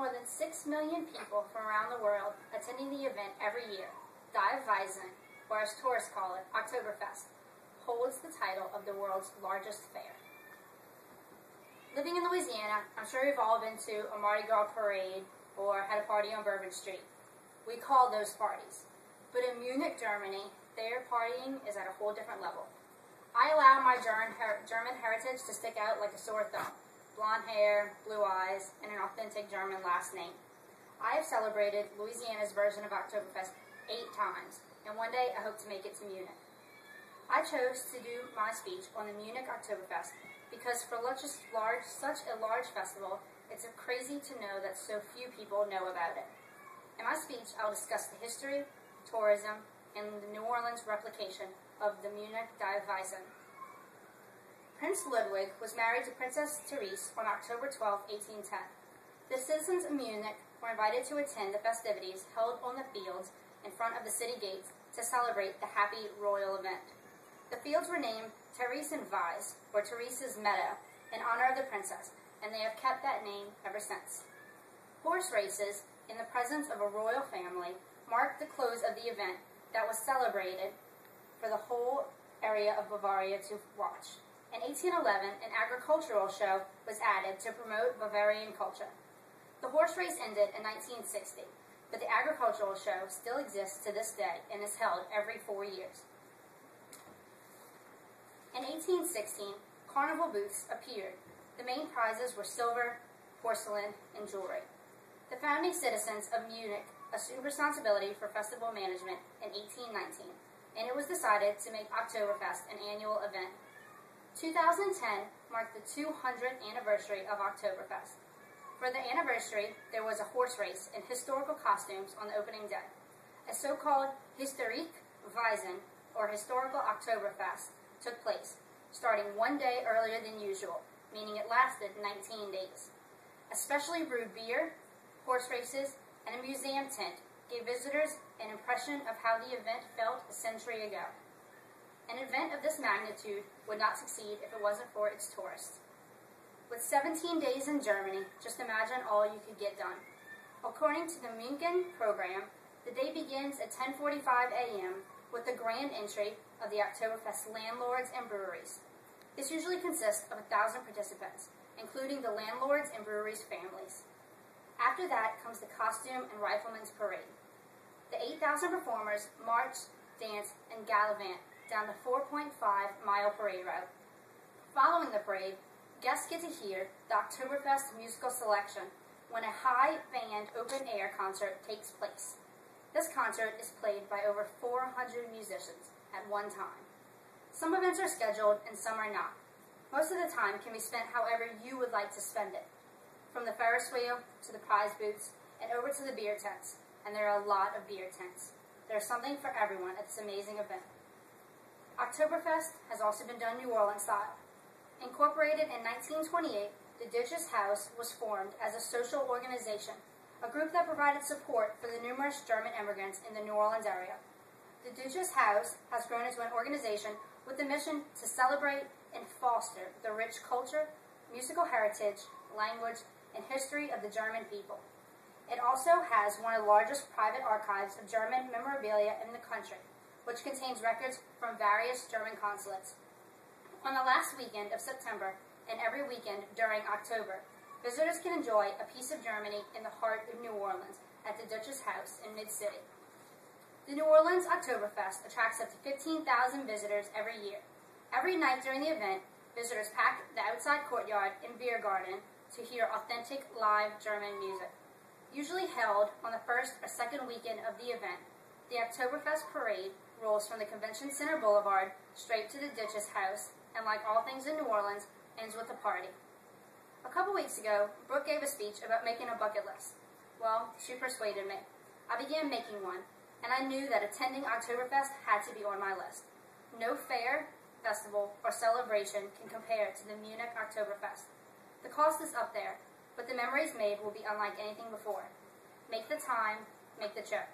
more than 6 million people from around the world attending the event every year, Die Wiesen, or as tourists call it, Oktoberfest, holds the title of the world's largest fair. Living in Louisiana, I'm sure you've all been to a Mardi Gras parade or had a party on Bourbon Street. We call those parties. But in Munich, Germany, their partying is at a whole different level. I allow my German heritage to stick out like a sore thumb. Blonde hair, blue eyes, and an authentic German last name. I have celebrated Louisiana's version of Oktoberfest 8 times, and one day I hope to make it to Munich. I chose to do my speech on the Munich Oktoberfest because for such a large festival, it's crazy to know that so few people know about it. In my speech, I'll discuss the history, tourism, and the New Orleans replication of the Munich Die Wiesen. Prince Ludwig was married to Princess Therese on October 12, 1810. The citizens of Munich were invited to attend the festivities held on the fields in front of the city gates to celebrate the happy royal event. The fields were named Theresienwiese, or Therese's Meadow, in honor of the princess, and they have kept that name ever since. Horse races, in the presence of a royal family, marked the close of the event that was celebrated for the whole area of Bavaria to watch. In 1811, an agricultural show was added to promote Bavarian culture. The horse race ended in 1960, but the agricultural show still exists to this day and is held every 4 years. In 1816, carnival booths appeared. The main prizes were silver, porcelain, and jewelry. The founding citizens of Munich assumed responsibility for festival management in 1819, and it was decided to make Oktoberfest an annual event. 2010 marked the 200th anniversary of Oktoberfest. For the anniversary, there was a horse race in historical costumes on the opening day. A so-called Historique Wiesen, or Historical Oktoberfest, took place, starting one day earlier than usual, meaning it lasted 19 days. A specially brewed beer, horse races, and a museum tent gave visitors an impression of how the event felt a century ago. An event of this magnitude would not succeed if it wasn't for its tourists. With 17 days in Germany, just imagine all you could get done. According to the München program, the day begins at 10:45 a.m. with the grand entry of the Oktoberfest landlords and breweries. This usually consists of 1,000 participants, including the landlords and breweries' families. After that comes the costume and riflemen's parade. The 8,000 performers march, dance, and gallivant down the 4.5-mile parade route. Following the parade, guests get to hear the Oktoberfest musical selection when a high-band open-air concert takes place. This concert is played by over 400 musicians at one time. Some events are scheduled and some are not. Most of the time can be spent however you would like to spend it, from the Ferris wheel to the prize booths and over to the beer tents, and there are a lot of beer tents. There's something for everyone at this amazing event. Oktoberfest has also been done New Orleans style. Incorporated in 1928, the Duchess House was formed as a social organization, a group that provided support for the numerous German immigrants in the New Orleans area. The Duchess House has grown into an organization with the mission to celebrate and foster the rich culture, musical heritage, language, and history of the German people. It also has one of the largest private archives of German memorabilia in the country, which contains records from various German consulates. On the last weekend of September and every weekend during October, visitors can enjoy a piece of Germany in the heart of New Orleans at the Duchess House in Mid-City. The New Orleans Oktoberfest attracts up to 15,000 visitors every year. Every night during the event, visitors pack the outside courtyard and beer garden to hear authentic live German music. Usually held on the first or second weekend of the event, the Oktoberfest parade rolls from the Convention Center Boulevard straight to the Duchess House, and like all things in New Orleans, ends with a party. A couple weeks ago, Brooke gave a speech about making a bucket list. Well, she persuaded me. I began making one, and I knew that attending Oktoberfest had to be on my list. No fair, festival, or celebration can compare to the Munich Oktoberfest. The cost is up there, but the memories made will be unlike anything before. Make the time, make the trip.